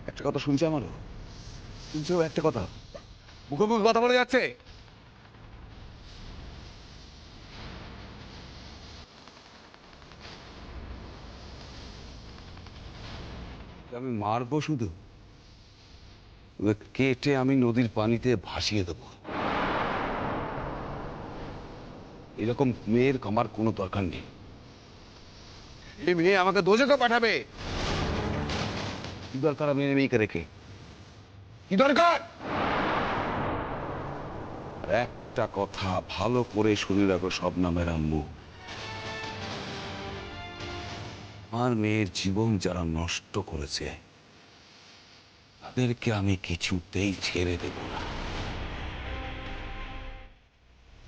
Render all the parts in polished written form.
একটা কথা শুনছে আমারও, শুনছেও একটা কথা, মুখে মুখে কথা বলে যাচ্ছে। আমি মারবো শুধু, কেটে আমি নদীর পানিতে ভাসিয়ে দেবো। এরকম মেয়ের আমার কোনো দরকার নেই। এই মেয়ে আমাকে দোষে তো পাঠাবে। কি দরকার আমি মেয়েকে রেখে? কি দরকার? একটা কথা ভালো করে শুনে রাখো শবনমের আম্মু, আমার মেয়ের জীবন যারা নষ্ট করেছে তাদেরকে আমি কিছুতেই ছেড়ে দেব না।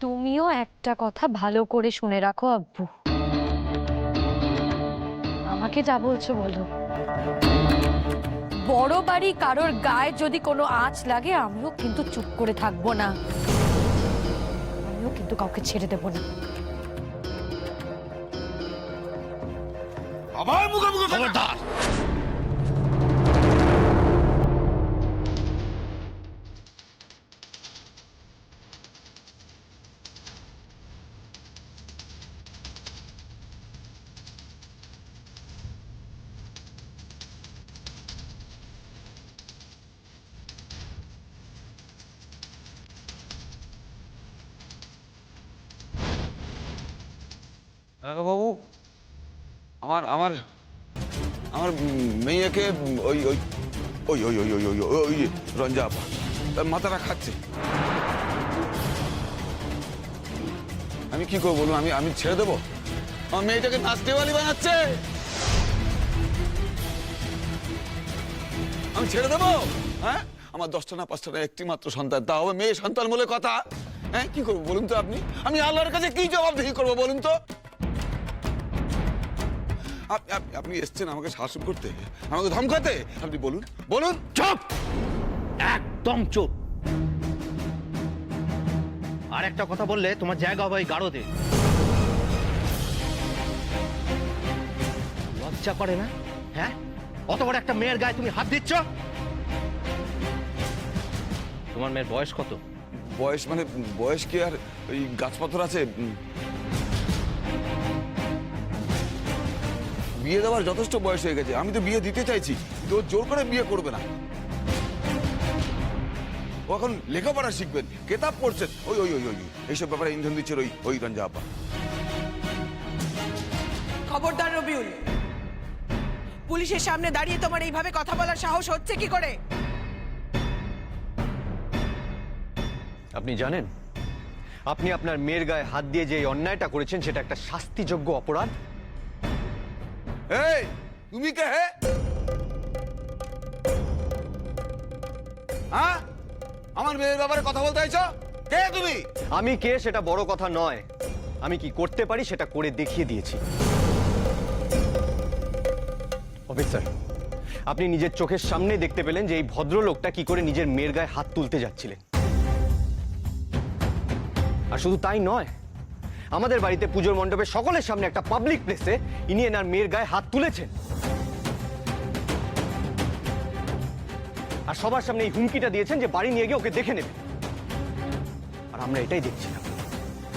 তুমিও একটা কথা ভালো করে শুনে রাখো আব্বু, আমাকে যা বলছো বলো। বড় বাড়ি কারোর গায়ে যদি কোনো আঁচ লাগে আমিও কিন্তু চুপ করে থাকবো না, আমিও কিন্তু কাউকে ছেড়ে দেব না। আবার মুখে মুখে খবরদার। বাবু, আমার আমার আমার মেয়েকে ওই ওই ওই ওই ওই ওই ওই ওই রঞ্জা আপা মাথাটা খাচ্ছে। আমি কি করবো বলুন? আমি আমি ছেড়ে দেবো? আমার মেয়েটাকে নাচতেওয়ালি বানাচ্ছে, আমি ছেড়ে দেবো? হ্যাঁ, আমার 10টা না 5টা না একটি মাত্র সন্তান, তা হবে মেয়ে সন্তান বলে কথা। হ্যাঁ, কি করবো বলুন তো আপনি? আমি আল্লাহর কাছে কি জবাবদিহি করবো বলুন তো? আপনি এসছেন আমাকে শাসন করতে, আমাকে ধমকাতে? আপনি বলুন বলুন। চুপ, একদম চুপ। আর একটা কথা বললে তোমার জায়গা হবে ওই গাড়োতে। লজ্জা করে না? হ্যাঁ, অত বড় একটা মেয়ের গায়ে তুমি হাত দিচ্ছ? তোমার মেয়ের বয়স কত? বয়স মানে বয়স কি আর ওই গাছপাথর আছে? বিয়ে দেওয়ার যথেষ্ট বয়স হয়ে গেছে, আমি তো বিয়ে দিতে চাইছি, তো জোর করে বিয়ে করবে না। ও এখন লেখাপড়া শিখবেন, কেতাব পড়ছেন, ওই ওই ওই ওই এইসব ব্যাপারে ইন্ধন দিচ্ছেন ওই ওই রঞ্জা আপা। খবরদার রবিউল, পুলিশের সামনে দাঁড়িয়ে তোমার এইভাবে কথা বলার সাহস হচ্ছে কি করে? আপনি জানেন আপনি আপনার মেয়ের গায়ে হাত দিয়ে যে অন্যায়টা করেছেন সেটা একটা শাস্তিযোগ্য অপরাধ। এই তুমি কে? হ্যাঁ, আমার মেয়ের ব্যাপারে কথা বলতে চাইছো? কে তুমি? আমি কে সেটা বড় কথা নয়, আমি কি করতে পারি সেটা করে দেখিয়ে দিয়েছি। অফিসার, আপনি নিজের চোখের সামনে দেখতে পেলেন যে এই ভদ্রলোকটা কি করে নিজের মেয়ের গায়ে হাত তুলতে যাচ্ছিলেন। আর শুধু তাই নয়, আমাদের বাড়িতে পুজোর মণ্ডপে সকলের সামনে একটা পাবলিক প্লেসে ইনি এনার মেয়ের গায়ে হাত তুলেছেন। আর সবার সামনে এই হুমকিটা দিয়েছেন যে বাড়ি নিয়ে গিয়ে ওকে দেখে নেবে। আর আমরা এটাই দেখছিলাম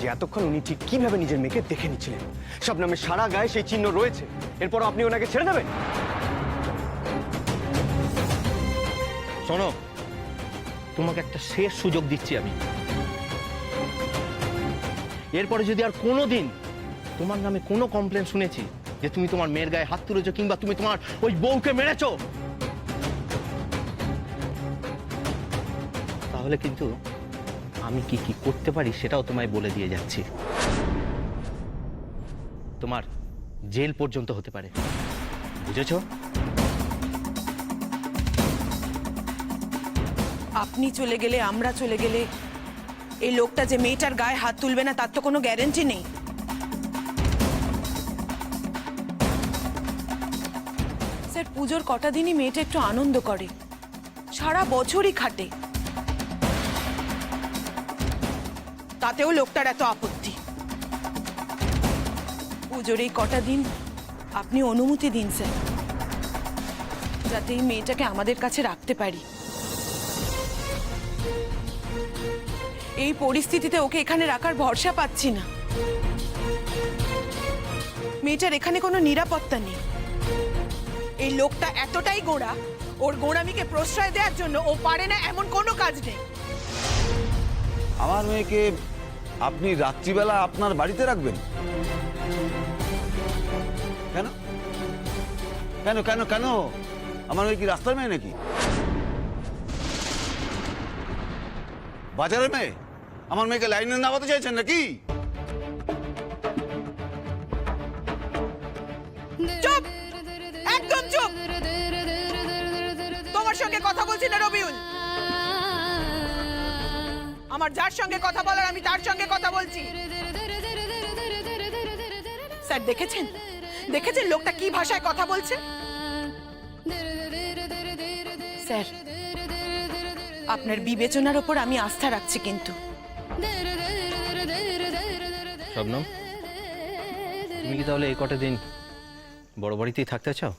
যে এতক্ষণ উনি ঠিক কিভাবে নিজের মেয়েকে দেখে নিচ্ছিলেন। শবনমের সারা গায়ে সেই চিহ্ন রয়েছে, এরপর আপনি ওনাকে ছেড়ে দেবেন? শোনো, তোমাকে একটা শেষ সুযোগ দিচ্ছি আমি। এরপরে যদি আর কোনোদিন তোমার নামে কোনো কমপ্লেন শুনেছি যে তুমি তোমার মেয়ের গায়ে হাত তুলেছো কিংবা তুমি তোমার ওই বউকে মেরেছো, তাহলে কিন্তু আমি কি কি করতে পারি সেটাও তোমায় বলে দিয়ে যাচ্ছি। তোমার জেল পর্যন্ত হতে পারে, বুঝেছো? আপনি চলে গেলে, আমরা চলে গেলে এই লোকটা যে মেয়েটার গায়ে হাত তুলবে না তার তো কোনো গ্যারান্টি নেই। স্যার, পুজোর কটা দিনই মেয়েটা একটু আনন্দ করে, সারা বছরই খাটে, তাতেও লোকটার এত আপত্তি। পুজোর এই কটা দিন আপনি অনুমতি দিন স্যার, যাতে এই মেয়েটাকে আমাদের কাছে রাখতে পারি। এই পরিস্থিতিতে ওকে এখানে রাখার ভরসা পাচ্ছি না। মেয়েটার এখানে কোনো নিরাপত্তা নেই। এই লোকটা এতটাই গোঁড়া, ওর গোঁড়ামিকে প্রশ্রয় দেওয়ার জন্য ও পারে না এমন কোনো কাজ নেই। আমার মেয়েকে আপনি রাত্রিবেলা আপনার বাড়িতে রাখবেন? কেন কেন কেন কেন? আমার মেয়ে কি রাস্তার মেয়ে নাকি? বাজারের মেয়ে? আমার মেয়েকে লাইনে নামাতে চাইছেন নাকি? চুপ, একদম চুপ। তোমার সঙ্গে কথা বলছি না রবিউল, আমার যার সঙ্গে কথা বলার আমি তার সঙ্গে কথা বলছি। স্যার দেখেছেন, দেখেছেন লোকটা কি ভাষায় কথা বলছে? স্যার, আপনার বিবেচনার ওপর আমি আস্থা রাখছি, কিন্তু শবনম, তুমি কি তাহলে এই কটা দিন বড় বাড়িতেই থাকতে চাও?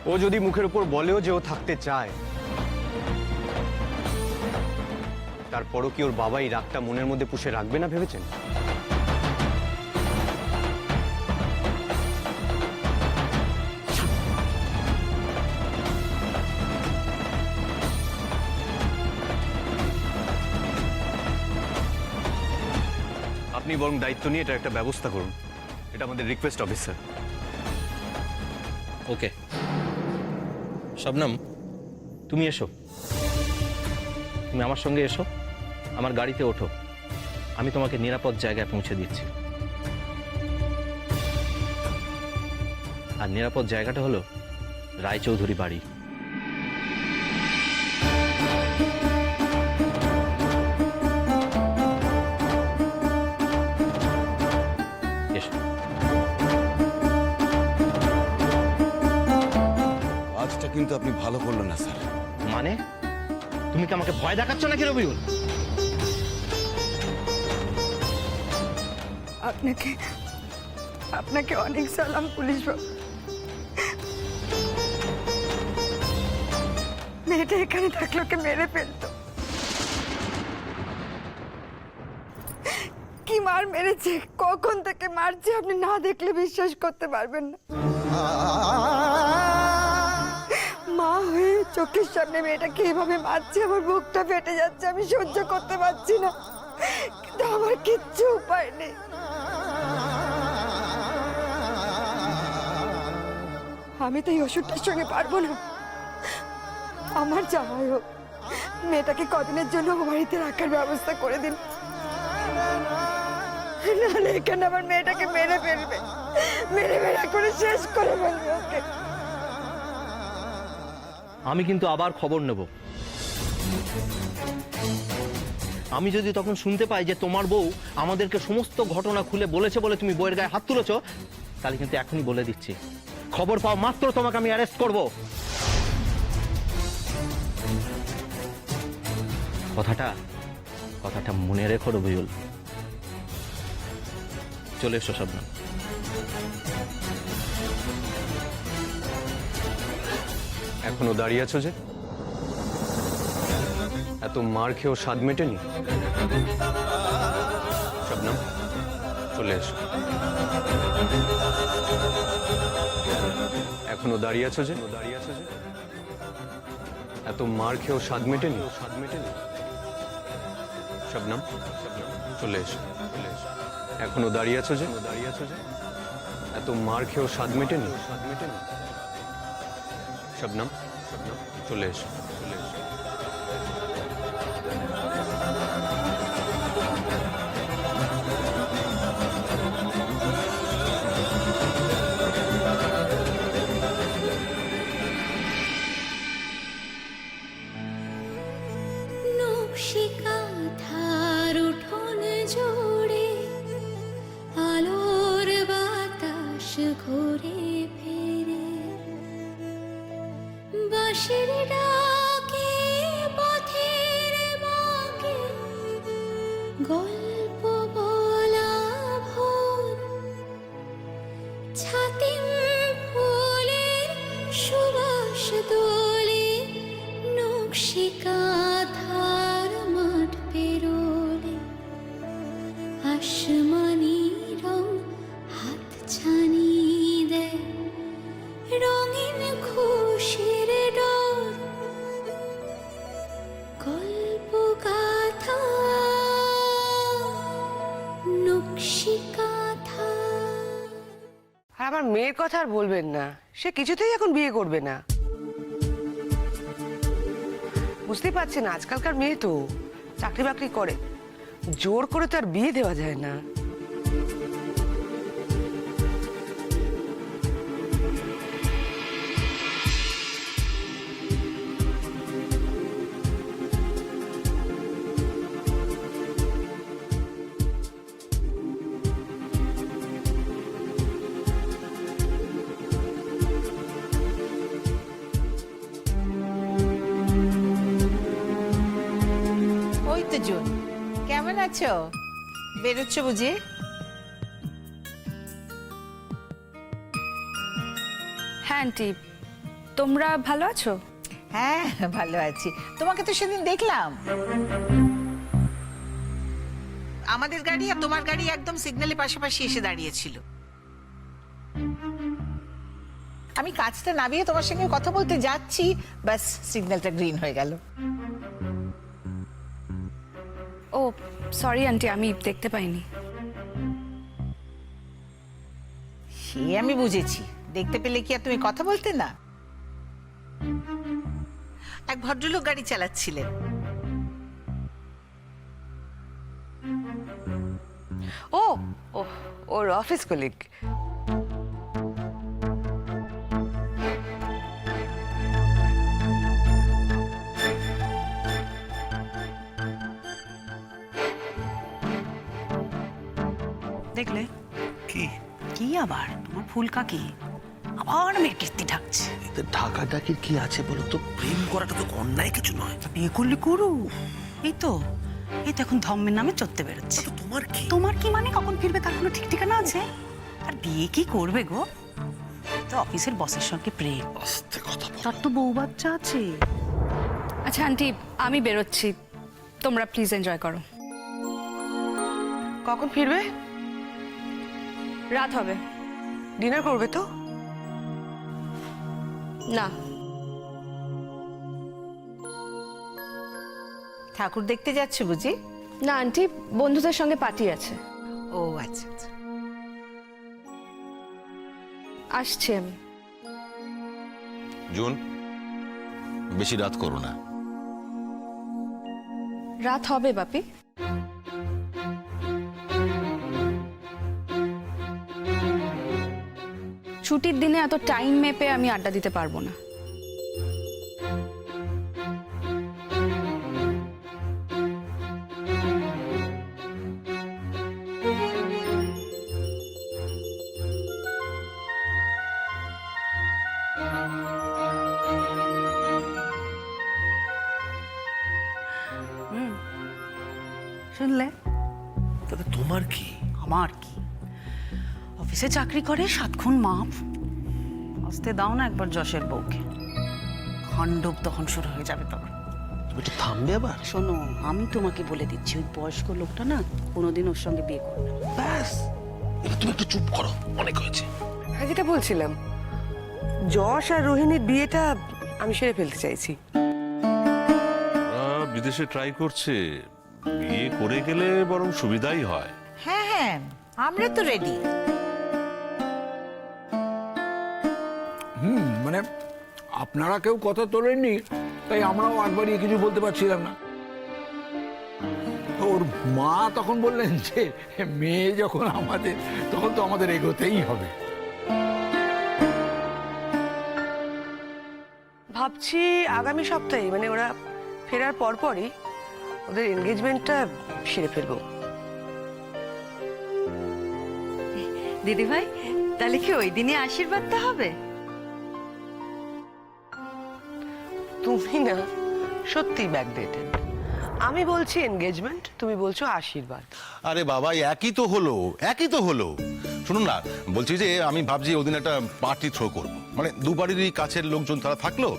ও যদি মুখের উপর বলেও যে ও থাকতে চায়, তারপরও কি ওর বাবা এই রাগটা মনের মধ্যে পুষে রাখবে না ভেবেছেন? আপনি বরং দায়িত্ব নিয়ে এটা একটা ব্যবস্থা করুন। এটা আমাদের রিকোয়েস্ট, অফিসার। ওকে শবনম, তুমি এসো, তুমি আমার সঙ্গে এসো, আমার গাড়িতে ওঠো, আমি তোমাকে নিরাপদ জায়গায় পৌঁছে দিচ্ছি। আর নিরাপদ জায়গাটা হলো রায়চৌধুরী বাড়ি। এসো। কাজটা কিন্তু আপনি ভালো করলেন না স্যার। মানে তুমি কি আমাকে ভয় দেখাচ্ছ নাকি রবিউল? আপনাকে আপনাকে অনেক সালাম পুলিশ বাবু। মেয়েটা এখানে থাকলে ওকে মেরে ফেলতো। কি মার মেরেছে, কখন থেকে মারছে, আপনি না দেখলে বিশ্বাস করতে পারবেন না। মা হয়ে চোখের সামনে মেয়েটাকে এভাবে মারছে, আমার বুকটা ফেটে যাচ্ছে, আমি সহ্য করতে পারছি না, কিন্তু আমার কিচ্ছু উপায় নেই। আমি তো এই ওষুধটার সঙ্গে পারবো না। আমার জামাই হোক, মেয়েটাকে কদিনের জন্য বাড়িতে রাখার ব্যবস্থা করে দিন, নাহলে এখানে আমার মেয়েটাকে মেরে ফেলবে, মেরে করে শেষ করে ফেলবে ওকে। আমি কিন্তু আবার খবর নেব। আমি যদি তখন শুনতে পাই যে তোমার বউ আমাদেরকে সমস্ত ঘটনা খুলে বলেছে বলে তুমি বউয়ের গায়ে হাত তুলেছ, তাহলে কিন্তু এখনই বলে দিচ্ছি, খবর পাও মাত্র তোমাকে আমি অ্যারেস্ট করব। কথাটা মনে রেখো রবিউল। চলে এসো শবনম। এখনো দাঁড়িয়ে আছো যে? এত মার খেয়েও স্বাদ মেটেনি? শবনম, চলে এসো। এখনো দাঁড়িয়ে আছো যে? এত মার খেয়েও স্বাদ মেটেনি? শবনম, চলে এসো। এখনো দাঁড়িয়ে আছো যে? এত মার খেয়েও স্বাদ মেটেনি? শবনম, চলে এসো। নকশিকাঁথার উঠোন জুড়ে আলোর বাতাস ঘুরে ফিরে, বাঁশির ডাকে পথের বাঁকে আমার মেয়ের কথা আর বলবেন না, সে কিছুতেই এখন বিয়ে করবে না। বুঝতেই পারছেন আজকালকার মেয়ে তো চাকরি বাকরি করে, জোর করে তো আর বিয়ে দেওয়া যায় না। ওই তো জুন, কেমন আছো? বেরোচ্ছ বুঝি? হ্যাঁ আন্টি, তোমরা ভালো আছো? হ্যাঁ ভালো আছি। তোমাকে তো সেদিন দেখলাম, আমাদের গাড়ি আর তোমার গাড়ি একদম সিগন্যালের পাশাপাশি এসে দাঁড়িয়েছিল। আমি কাজটা নামিয়ে তোমার সঙ্গে কথা বলতে যাচ্ছি, ব্যাস সিগন্যালটা গ্রিন হয়ে গেল। ও সরি আন্টি, আমি দেখতে পাইনি। সে আমি বুঝেছি, দেখতে পেলে কি আর তুমি কথা বলতে না? এক ভদ্রলোক গাড়ি চালাচ্ছিলেন। ও ও ওর অফিস কলিগ। দেখলে কি কি আবার তোমার ফুলকা কি আবার মেয়ের কীর্তি ঢাকছে। এতে ঢাকা ঢাকির কি আছে বলো তো? প্রেম করাটা তো অন্যায় কিছু নয়। বিয়ে করলে করু, এই তো এখন ধর্মের নামে চড়তে বেরোচ্ছে। তো তোমার কি? তোমার কি মানে কখন ফিরবে তার কোনো ঠিক ঠিকানা আছে? আর বিয়ে কি করবে গো? তো অফিসের বসের সঙ্গে প্রেম, আস্তে কথা বল। তার তো বউ বাচ্চা আছে। আচ্ছা আন্টি, আমি বেরোচ্ছি, তোমরা প্লিজ এনজয় করো। কখন ফিরবে? রাত হবে। ডিনার করবে তো? না। ঠাকুর দেখতে যাচ্ছ বুঝি? না আন্টি, বন্ধুদের সঙ্গে পার্টি আছে। ও আচ্ছা আচ্ছা। আসছি আমি। জুন, বেশি রাত করো না। রাত হবে বাপি। ছুটির দিনে এত টাইম মেপে আমি আড্ডা দিতে পারবো না। শুনলে? তবে তোমার কি? আমার কি, অফিসে চাকরি করে 7 খুন মাপ। আসতে দাও না একবার যশের বউকে, খান্ডব তখন শুরু হয়ে যাবে। তখন তুমি একটু থামবে আবার? শোনো, আমি তোমাকে বলে দিচ্ছি, ওই বয়স্ক লোকটা না কোনোদিন ওর সঙ্গে বিয়ে করবে না। ব্যাস, এবার তুমি একটু চুপ করো, অনেক হয়েছে। হ্যাঁ, যেটা বলছিলাম, যশ আর রোহিণীর বিয়েটা আমি সেরে ফেলতে চাইছি। বিদেশে ট্রাই করছে, বিয়ে করে গেলে বরং সুবিধাই হয়। হ্যাঁ হ্যাঁ, আমরা তো রেডি। মানে আপনারা কেউ কথা তোলেননি, তাই আমরাও আগ বাড়িয়ে কিছু বলতে পারছিলাম না। ওর মা তখন বললেন যে মেয়ে যখন আমাদের, তখন তো আমাদের এগোতেই হবে। ভাবছি আগামী সপ্তাহে, মানে ওরা ফেরার পরপরই ওদের এনগেজমেন্টটা সেরে ফেলবো। দিদি ভাই, তাহলে কি ওই দিনই আশীর্বাদটা হবে? তুমি না সত্যি ব্যাকডেটেড। আমি বলছি এনগেজমেন্ট, তুমি বলছো আশীর্বাদ। আরে বাবা, একই তো হলো, একই তো হলো। শুনুন না, বলছি যে আমি ভাবছি ওদিন একটা পার্টি থ্রো করবো, মানে দুবারেরই কাছের লোকজন তারা থাকলো,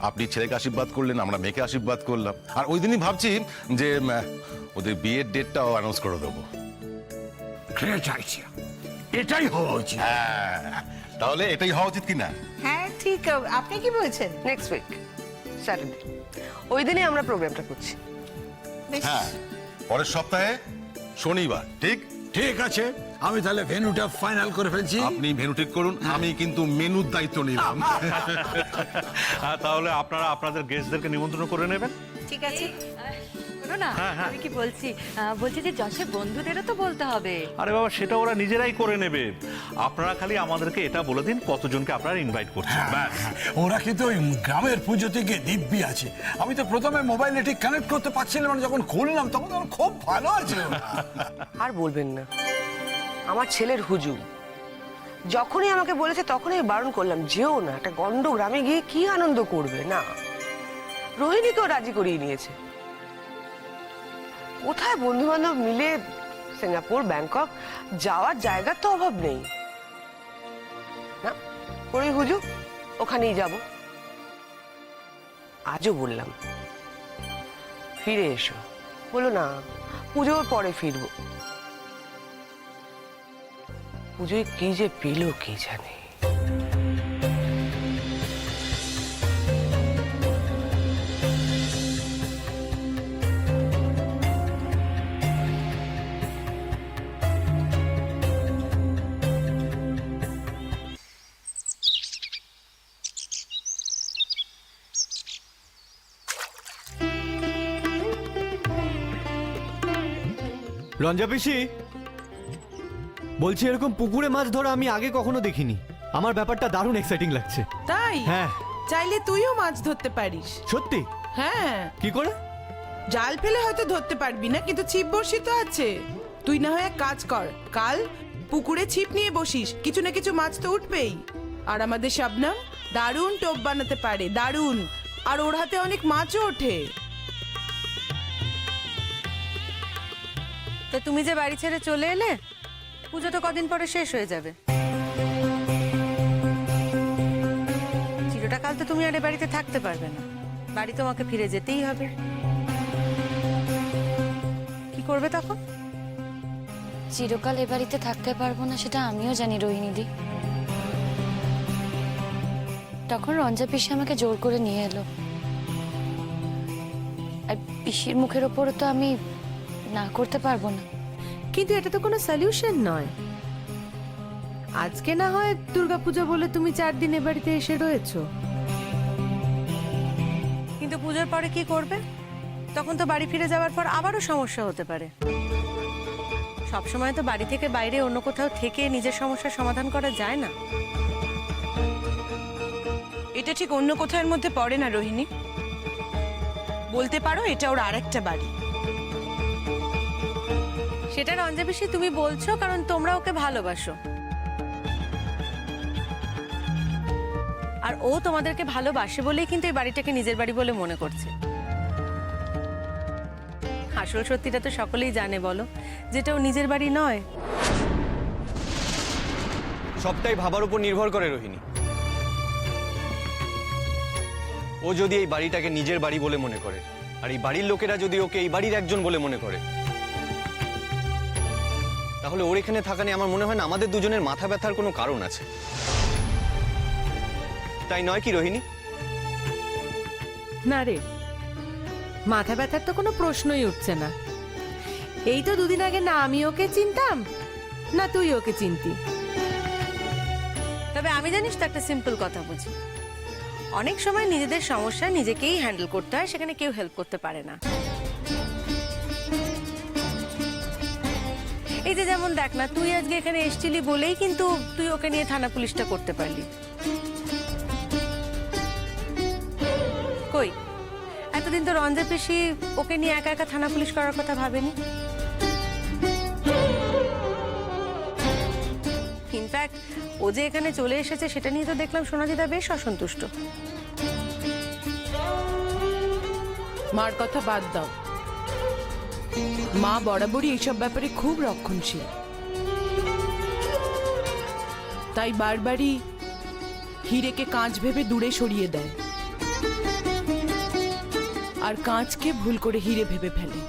আপনি ছেলেকে আশীর্বাদ করলেন, আমরা মেয়েকে আশীর্বাদ করলাম। আর ওই দিনই ভাবছি যে ওদের বিয়ের ডেটটাও অ্যানাউন্স করে দেবো। এটাই হওয়া উচিত। হ্যাঁ, তাহলে এটাই হওয়া উচিত কিনা? হ্যাঁ ঠিক, আপনি কি বলছেন? নেক্সট উইক স্যাটারডে, ওই দিনই আমরা প্রোগ্রামটা করছি। বেশ। হ্যাঁ, পরের সপ্তাহে শনিবার। ঠিক ঠিক আছে, আমি তাহলে ভেন্যুটা ফাইনাল করে ফেলছি। আপনি ভেন্যু ঠিক করুন, আমি কিন্তু মেনুর দায়িত্ব নিলাম। তাহলে আপনারা আপনাদের গেস্টদেরকে নিমন্ত্রণ করে নেবেন। ঠিক আছে। শোনো না, আমি কি বলছি বলছি যে যশের বন্ধুদেরও তো বলতে হবে। আরে বাবা, সেটা ওরা নিজেরাই করে নেবে। আপনারা খালি আমাদেরকে এটা বলে দিন কতজনকে আপনারা ইনভাইট করছেন, ব্যাস। ওরা কিন্তু ওই গ্রামের পুজো থেকে দিব্যি আছে। আমি তো প্রথমে মোবাইলে ঠিক কানেক্ট করতে পারছিলাম না, যখন খুললাম তখন ওরা খুব ভালো আছে। আর বলবেন না, আমার ছেলের হুজুম যখনই আমাকে বলেছে তখনই বারণ করলাম, যেও না, একটা গন্ড গ্রামে গিয়ে কি আনন্দ করবে না। রোহিণীকেও রাজি করিয়ে নিয়েছে। কোথায় বন্ধু বান্ধব মিলে সিঙ্গাপুর, ব্যাংকক যাওয়ার জায়গার তো অভাব নেই না। ওই হুজুম, ওখানেই যাব। আজও বললাম ফিরে এসো, বলো না পুজোর পরে ফিরবো। পুজোয় কি যে পেল কে জানে। রঞ্জা পিসি, বলছি এরকম পুকুরে মাছ ধরা আমি আগে কখনো দেখিনি। আমার ব্যাপারটা দারুণ এক্সাইটিং লাগছে। তাই? হ্যাঁ। চাইলে তুইও মাছ ধরতে পারিস। সত্যি? হ্যাঁ। কি করে? জাল ফেলে হয়তো ধরতে পারবি না, কিন্তু ছিপ বড়শি তো আছে। তুই না হয় এক কাজ কর, কাল পুকুরে ছিপ নিয়ে বসিস, কিছু না কিছু মাছ তো উঠবেই। আর আমাদের শবনম দারুণ টোপ বানাতে পারে, দারুণ। আর ওর হাতে অনেক মাছও ওঠে। তো তুমি যে বাড়ি ছেড়ে চলে এলে, পুজো তো কদিন পরে শেষ হয়ে যাবে। চিরটা কাল তো তুমি আর এ বাড়িতে থাকতে পারবে না, বাড়ি তোমাকে ফিরে যেতেই হবে। কি করবে তখন? চিরকাল এ বাড়িতে থাকতে পারবো না সেটা আমিও জানি রোহিণীদি। তখন রঞ্জা পিসি আমাকে জোর করে নিয়ে এলো, আর পিসির মুখের ওপরও তো আমি না করতে পারবো না। কিন্তু এটা তো কোনো সলিউশন নয়। আজকে না হয় দুর্গাপূজা বলে তুমি 4 দিন এ বাড়িতে এসে রয়েছো, কিন্তু পুজোর পরে কি করবে? তখন তো বাড়ি ফিরে যাওয়ার পর আবারও সমস্যা হতে পারে। সবসময় তো বাড়ি থেকে বাইরে অন্য কোথাও থেকে নিজের সমস্যার সমাধান করা যায় না। এটা ঠিক অন্য কোথার মধ্যে পড়ে না রোহিণী। বলতে পারো এটা ওর আরেকটা বাড়ি। সেটা রঞ্জা পিসি তুমি বলছো কারণ তোমরা ওকে ভালোবাসো, আর ও তোমাদেরকে ভালোবাসে বলেই কিন্তু এই বাড়িটাকে নিজের বাড়ি বলে মনে করছে। আসল সত্যিটা তো সকলেই জানে, বলো, যেটা ও নিজের বাড়ি নয়। সবটাই ভাবার উপর নির্ভর করে রোহিণী। ও যদি এই বাড়িটাকে নিজের বাড়ি বলে মনে করে, আর এই বাড়ির লোকেরা যদি ওকে এই বাড়ির একজন বলে মনে করে, তাহলে ওর এখানে থাকা নিয়ে আমার মনে হয় না আমাদের দুজনের মাথা ব্যথার কোনো কারণ আছে। তাই নয় কি রোহিণী? না রে, মাথা ব্যথার তো কোনো প্রশ্নই উঠছে না। এই তো 2 দিন আগে না আমি ওকে চিনতাম, না তুই ওকে চিনতি। তবে আমি জানিস তো একটা সিম্পল কথা বুঝি, অনেক সময় নিজেদের সমস্যা নিজেকেই হ্যান্ডেল করতে হয়, সেখানে কেউ হেল্প করতে পারে না। এই যে যেমন দেখ না, তুই আজকে এখানে এসেছিলি বলেই কিন্তু তুই ওকে নিয়ে থানা পুলিশটা করতে পারলি। কই, এতদিন তো রঞ্জা পিসি ওকে নিয়ে একা একা থানা পুলিশ করার কথা ভাবেনি। ইনফ্যাক্ট ও যে এখানে চলে এসেছে সেটা নিয়ে তো দেখলাম সোনাজিদা বেশ অসন্তুষ্ট। মার কথা বাদ দাও, মা বরাবরই এইসব ব্যাপারে খুব রক্ষণশীল। তাই বারবারই হিরেকে কাঁচ ভেবে দূরে সরিয়ে দেয়, আর কাঁচকে ভুল করে হিরে ভেবে ফেলে।